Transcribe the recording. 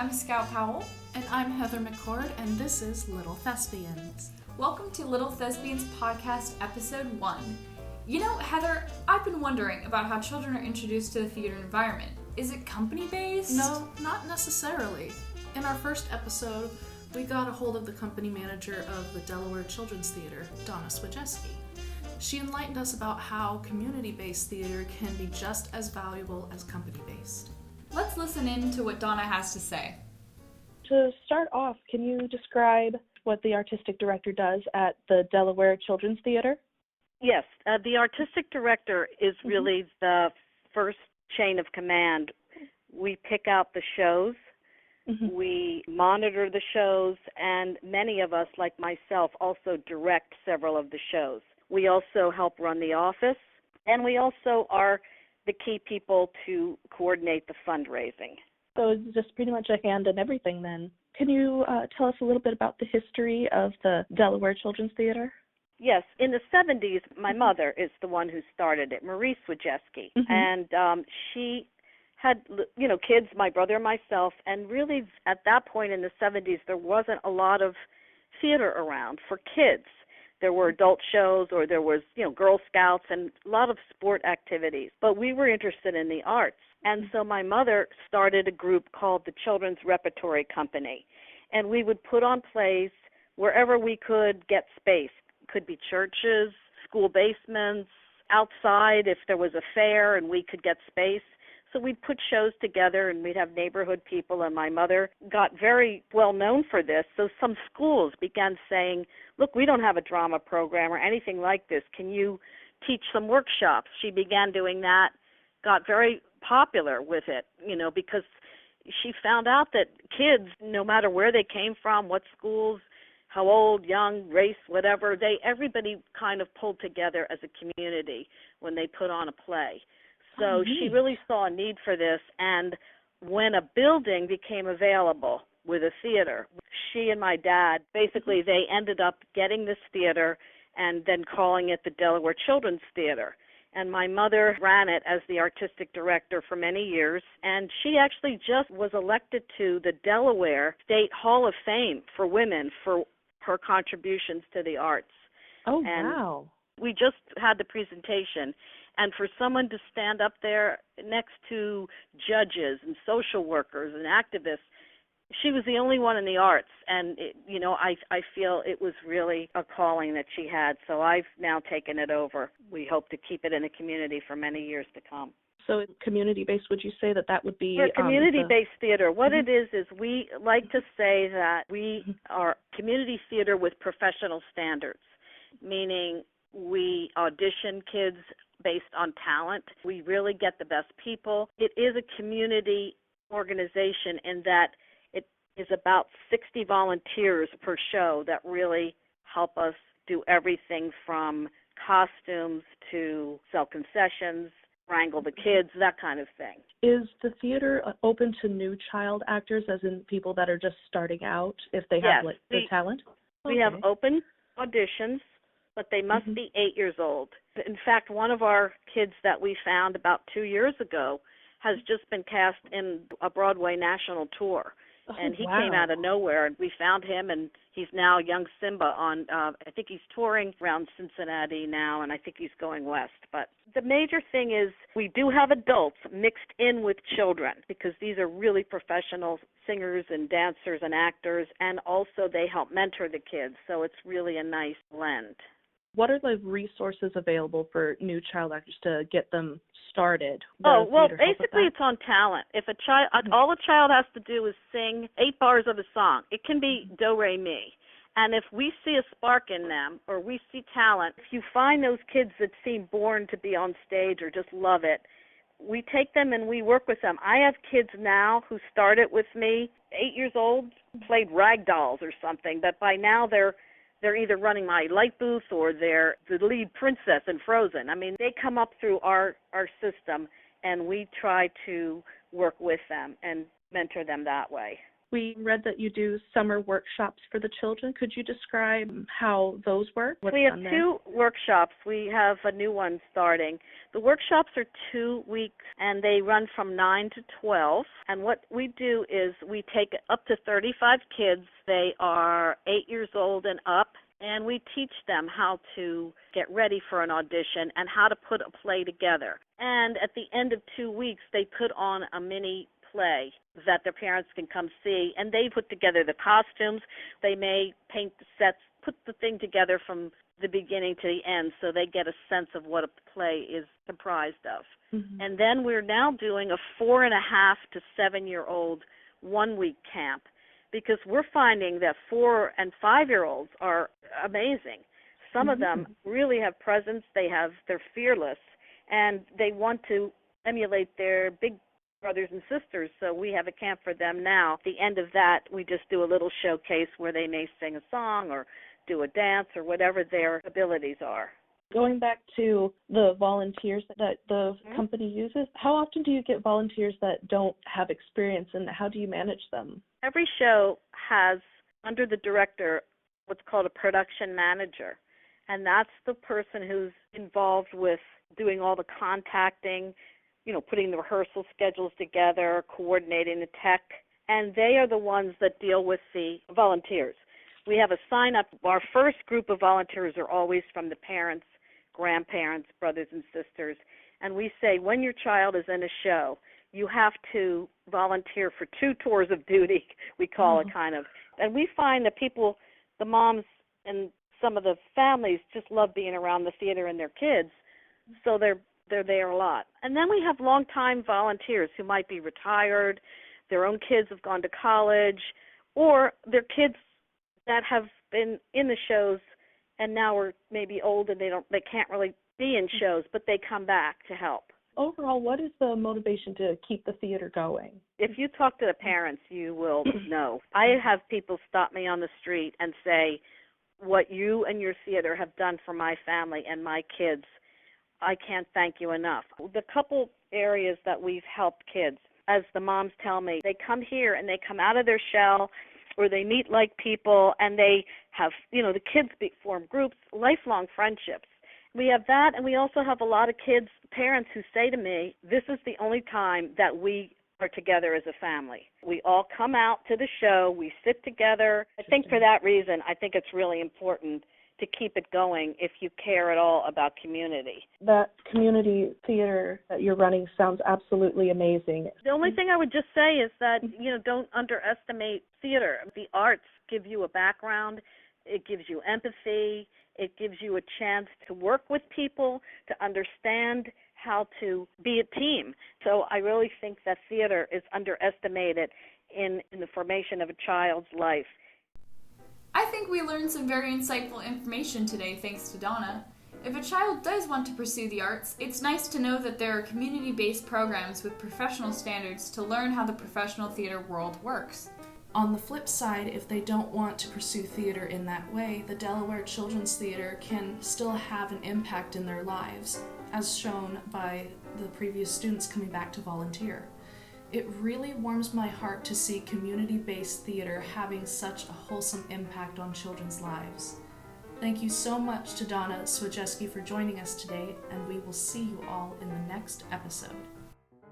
I'm Scout Powell. And I'm Heather McCord, and this is Little Thesbians. Welcome to Little Thesbians Podcast, Episode 1. You know, Heather, I've been wondering about how children are introduced to the theater environment. Is it company-based? No, not necessarily. In our first episode, we got a hold of the company manager of the Delaware Children's Theater, Donna Swajeski. She enlightened us about how community-based theater can be just as valuable as company-based. Let's listen in to what Donna has to say. To start off, can you describe what the artistic director does at the Delaware Children's Theater? Yes, the artistic director is really the first chain of command. We pick out the shows, we monitor the shows, and many of us, like myself, also direct several of the shows. We also help run the office, and we also are the key people to coordinate the fundraising. So it's just pretty much a hand in everything then. Can you tell us a little bit about the history of the Delaware Children's Theater? Yes, in the 70s, my mother is the one who started it, Marie Swajeski, and she had, kids, my brother and myself, and really at that point in the 70s, there wasn't a lot of theater around for kids. There were adult shows, or there was, Girl Scouts and a lot of sport activities. But we were interested in the arts. And so my mother started a group called the Children's Repertory Company. And we would put on plays wherever we could get space. Could be churches, school basements, outside if there was a fair and we could get space. So we'd put shows together and we'd have neighborhood people, and my mother got very well known for this. So some schools began saying, look, we don't have a drama program or anything like this. Can you teach some workshops? She began doing that, got very popular with it, because she found out that kids, no matter where they came from, what schools, how old, young, race, whatever, everybody kind of pulled together as a community when they put on a play. So she really saw a need for this, and when a building became available with a theater, she and my dad, basically they ended up getting this theater and then calling it the Delaware Children's Theater. And my mother ran it as the artistic director for many years, and she actually just was elected to the Delaware State Hall of Fame for women for her contributions to the arts. Oh, and wow. We just had the presentation, and for someone to stand up there next to judges and social workers and activists, she was the only one in the arts, and I feel it was really a calling that she had, so I've now taken it over. We hope to keep it in the community for many years to come. So community-based, would you say that would be... For community-based theater, what it is we like to say that we are community theater with professional standards, meaning we audition kids based on talent. We really get the best people. It is a community organization in that it is about 60 volunteers per show that really help us do everything from costumes to sell concessions, wrangle the kids, that kind of thing. Is the theater open to new child actors, as in people that are just starting out, if they have the talent? We have open auditions, but they must be 8 years old. In fact, one of our kids that we found about 2 years ago has just been cast in a Broadway national tour. And he came out of nowhere, and we found him, and he's now young Simba on, I think he's touring around Cincinnati now, and I think he's going west. But the major thing is we do have adults mixed in with children, because these are really professional singers and dancers and actors, and also they help mentor the kids, so it's really a nice blend. What are the resources available for new child actors to get them started? Basically it's on talent. If a child, all a child has to do is sing 8 bars of a song. It can be do, re, mi. And if we see a spark in them or we see talent, if you find those kids that seem born to be on stage or just love it, we take them and we work with them. I have kids now who started with me, 8 years old, played rag dolls or something, but by now they're either running my light booth or they're the lead princess in Frozen. I mean, they come up through our system, and we try to work with them and mentor them that way. We read that you do summer workshops for the children. Could you describe how those work? We have two workshops. We have a new one starting. The workshops are 2 weeks, and they run from 9 to 12. And what we do is we take up to 35 kids. They are 8 years old and up, and we teach them how to get ready for an audition and how to put a play together. And at the end of 2 weeks, they put on a mini play that their parents can come see, and they put together the costumes. They may paint the sets, put the thing together from the beginning to the end, so they get a sense of what a play is comprised of. Mm-hmm. And then we're now doing a 4.5 to 7-year-old 1-week camp, because we're finding that 4 and 5-year-olds are amazing. Some of them really have presence. They're fearless, and they want to emulate their big brothers and sisters. So we have a camp for them now. At the end of that, we just do a little showcase where they may sing a song or do a dance or whatever their abilities are. Going back to the volunteers that the company uses, how often do you get volunteers that don't have experience, and how do you manage them? Every show has, under the director, what's called a production manager, and that's the person who's involved with doing all the contacting, putting the rehearsal schedules together, coordinating the tech, and they are the ones that deal with the volunteers. We have a sign-up. Our first group of volunteers are always from the parents, grandparents, brothers and sisters, and we say when your child is in a show, you have to volunteer for 2 tours of duty, we call it kind of. And we find that people, the moms and some of the families just love being around the theater and their kids, so they're there a lot. And then we have longtime volunteers who might be retired, their own kids have gone to college, or their kids that have been in the shows and now are maybe old and they can't really be in shows, but they come back to help. Overall, what is the motivation to keep the theater going? If you talk to the parents, you will know. I have people stop me on the street and say, what you and your theater have done for my family and my kids, I can't thank you enough. The couple areas that we've helped kids, as the moms tell me, they come here and they come out of their shell, or they meet like people, and they have, the kids form groups, lifelong friendships. We have that, and we also have a lot of kids, parents who say to me, this is the only time that we are together as a family. We all come out to the show, we sit together. I think for that reason, I think it's really important to keep it going if you care at all about community. That community theater that you're running sounds absolutely amazing. The only thing I would just say is that, don't underestimate theater. The arts give you a background, it gives you empathy, it gives you a chance to work with people, to understand how to be a team. So I really think that theater is underestimated in the formation of a child's life. I think we learned some very insightful information today thanks to Donna. If a child does want to pursue the arts, it's nice to know that there are community-based programs with professional standards to learn how the professional theater world works. On the flip side, if they don't want to pursue theater in that way, the Delaware Children's Theater can still have an impact in their lives, as shown by the previous students coming back to volunteer. It really warms my heart to see community-based theater having such a wholesome impact on children's lives. Thank you so much to Donna Swajeski for joining us today, and we will see you all in the next episode.